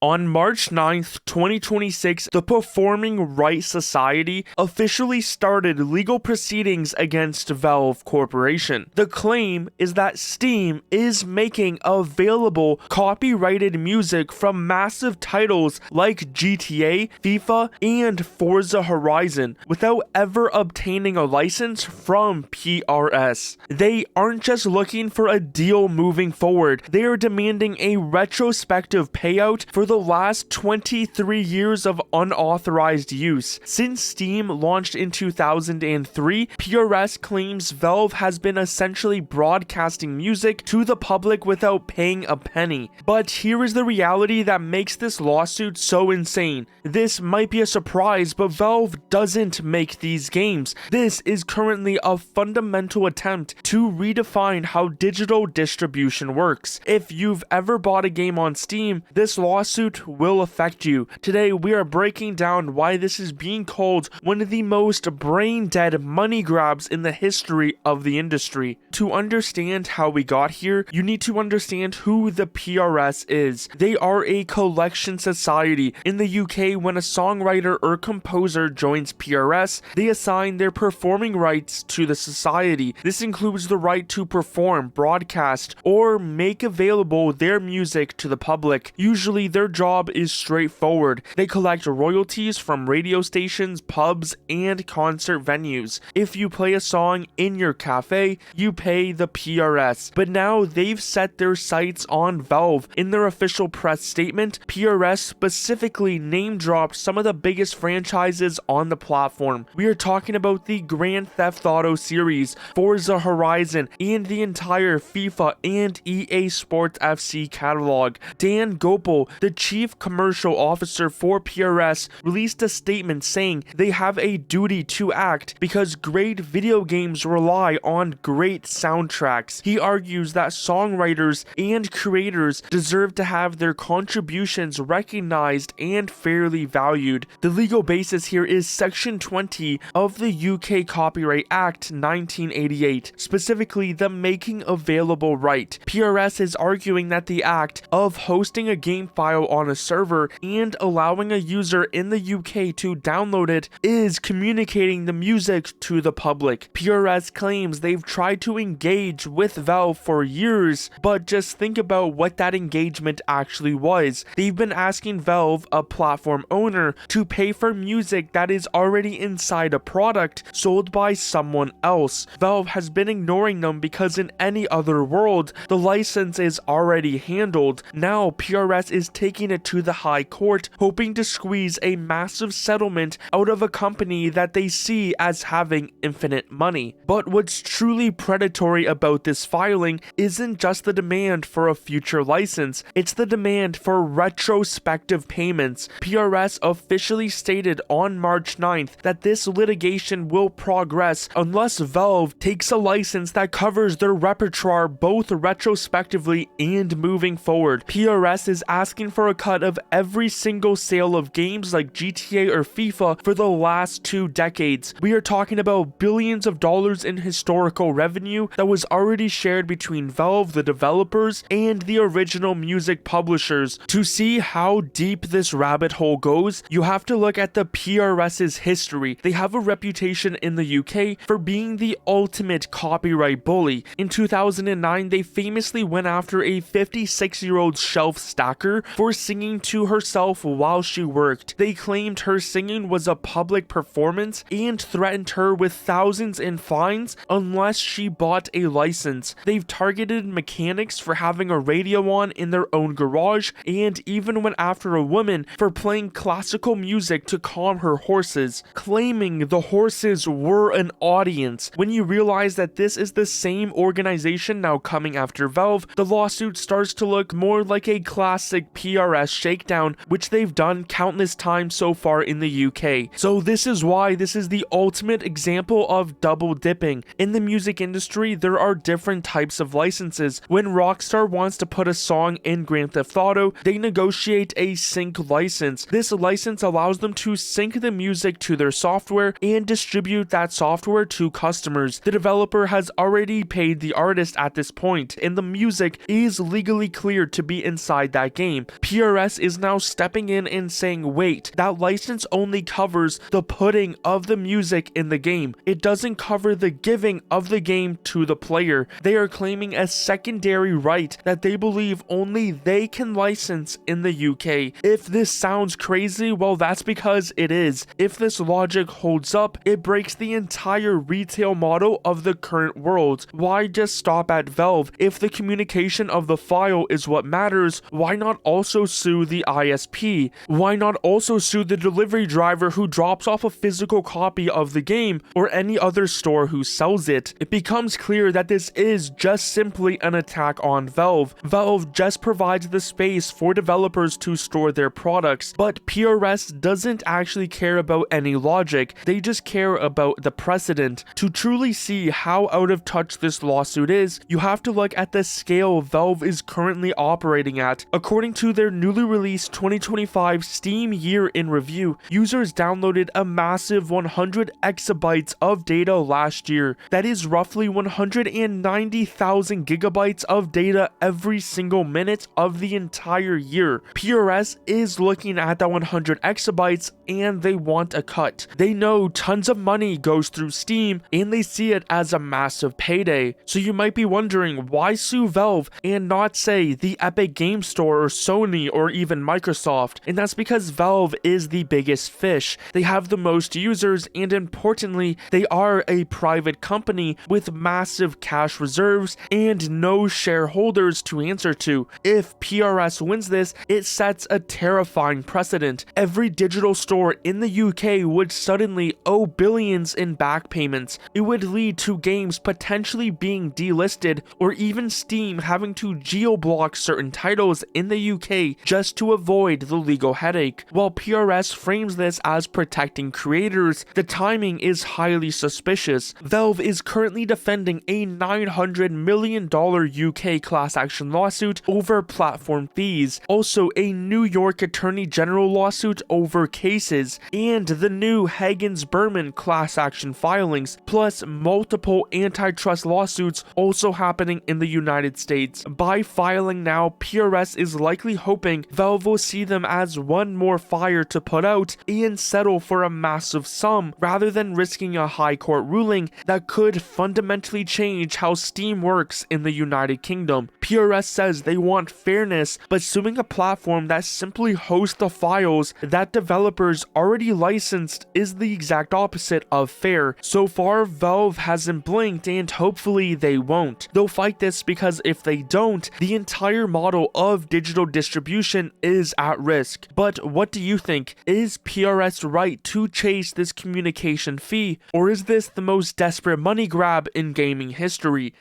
On March 9th, 2026, the Performing Rights Society officially started legal proceedings against Valve Corporation. The claim is that Steam is making available copyrighted music from massive titles like GTA, FIFA, and Forza Horizon without ever obtaining a license from PRS. They aren't just looking for a deal moving forward, they are demanding a retrospective payout for the last 23 years of unauthorized use. Since Steam launched in 2003, PRS claims Valve has been essentially broadcasting music to the public without paying a penny. But here is the reality that makes this lawsuit so insane. This might be a surprise, but Valve doesn't make these games. This is currently a fundamental attempt to redefine how digital distribution works. If you've ever bought a game on Steam, this lawsuit will affect you. Today, we are breaking down why this is being called one of the most brain-dead money grabs in the history of the industry. To understand how we got here, you need to understand who the PRS is. They are a collection society. In the UK, when a songwriter or composer joins PRS, they assign their performing rights to the society. This includes the right to perform, broadcast, or make available their music to the public. Usually, their job is straightforward. They collect royalties from radio stations, pubs, and concert venues. If you play a song in your cafe, you pay the PRS. But now they've set their sights on Valve. In their official press statement, PRS specifically name-dropped some of the biggest franchises on the platform. We are talking about the Grand Theft Auto series, Forza Horizon, and the entire FIFA and EA Sports FC catalog. Dan Gopal, the chief commercial officer for PRS, released a statement saying they have a duty to act because great video games rely on great soundtracks. He argues that songwriters and creators deserve to have their contributions recognized and fairly valued. The legal basis here is Section 20 of the UK Copyright Act 1988, specifically the making available right. PRS is arguing that the act of hosting a game file on a server and allowing a user in the UK to download it is communicating the music to the public. PRS claims they've tried to engage with Valve for years, but just think about what that engagement actually was. They've been asking Valve, a platform owner, to pay for music that is already inside a product sold by someone else. Valve has been ignoring them because in any other world, the license is already handled. Now PRS is taking it to the high court, hoping to squeeze a massive settlement out of a company that they see as having infinite money. But what's truly predatory about this filing isn't just the demand for a future license, it's the demand for retrospective payments. PRS officially stated on March 9th that this litigation will progress unless Valve takes a license that covers their repertoire both retrospectively and moving forward. PRS is asking for a cut of every single sale of games like GTA or FIFA for the last 2 decades. We are talking about billions of dollars in historical revenue that was already shared between Valve, the developers, and the original music publishers. To see how deep this rabbit hole goes, you have to look at the PRS's history. They have a reputation in the UK for being the ultimate copyright bully. In 2009, they famously went after a 56-year-old shelf stacker for singing to herself while she worked. They claimed her singing was a public performance and threatened her with thousands in fines unless she bought a license. They've targeted mechanics for having a radio on in their own garage and even went after a woman for playing classical music to calm her horses, claiming the horses were an audience. When you realize that this is the same organization now coming after Valve, the lawsuit starts to look more like a classic PRS shakedown, which they've done countless times so far in the UK. So this is why this is the ultimate example of double dipping. In the music industry, there are different types of licenses. When Rockstar wants to put a song in Grand Theft Auto, they negotiate a sync license. This license allows them to sync the music to their software and distribute that software to customers. The developer has already paid the artist at this point, and the music is legally cleared to be inside that game. PRS is now stepping in and saying, wait, that license only covers the putting of the music in the game. It doesn't cover the giving of the game to the player. They are claiming a secondary right that they believe only they can license in the UK. If this sounds crazy, well, that's because it is. If this logic holds up, it breaks the entire retail model of the current world. Why just stop at Valve? If the communication of the file is what matters, why not also sue the ISP? Why not also sue the delivery driver who drops off a physical copy of the game, or any other store who sells it? It becomes clear that this is just simply an attack on Valve. Valve just provides the space for developers to store their products, but PRS doesn't actually care about any logic. They just care about the precedent. To truly see how out of touch this lawsuit is, you have to look at the scale Valve is currently operating at. According to their newly released 2025 Steam Year in Review, users downloaded a massive 100 exabytes of data last year. That is roughly 190,000 gigabytes of data every single minute of the entire year. PRS is looking at that 100 exabytes and they want a cut. They know tons of money goes through Steam and they see it as a massive payday. So you might be wondering, why sue Valve and not say the Epic Game Store or Sony or even Microsoft? And that's because Valve is the biggest fish. They have the most users, and importantly, they are a private company with massive cash reserves and no shareholders to answer to. If PRS wins this, it sets a terrifying precedent. Every digital store in the UK would suddenly owe billions in back payments. It would lead to games potentially being delisted, or even Steam having to geo-block certain titles in the UK just to avoid the legal headache. While PRS frames this as protecting creators, the timing is highly suspicious. Valve is currently defending a $900 million UK class action lawsuit over platform fees, also a New York Attorney General lawsuit over cases, and the new Higgins-Berman class action filings, plus multiple antitrust lawsuits also happening in the United States. By filing now, PRS is likely hoping Valve will see them as one more fire to put out and settle for a massive sum, rather than risking a high court ruling that could fundamentally change how Steam works in the United Kingdom. PRS says they want fairness, but suing a platform that simply hosts the files that developers already licensed is the exact opposite of fair. So far, Valve hasn't blinked, and hopefully they won't. They'll fight this because if they don't, the entire model of digital distribution is at risk. But what do you think? Is PRS right to chase this communication fee, or is this the most desperate money grab in gaming history?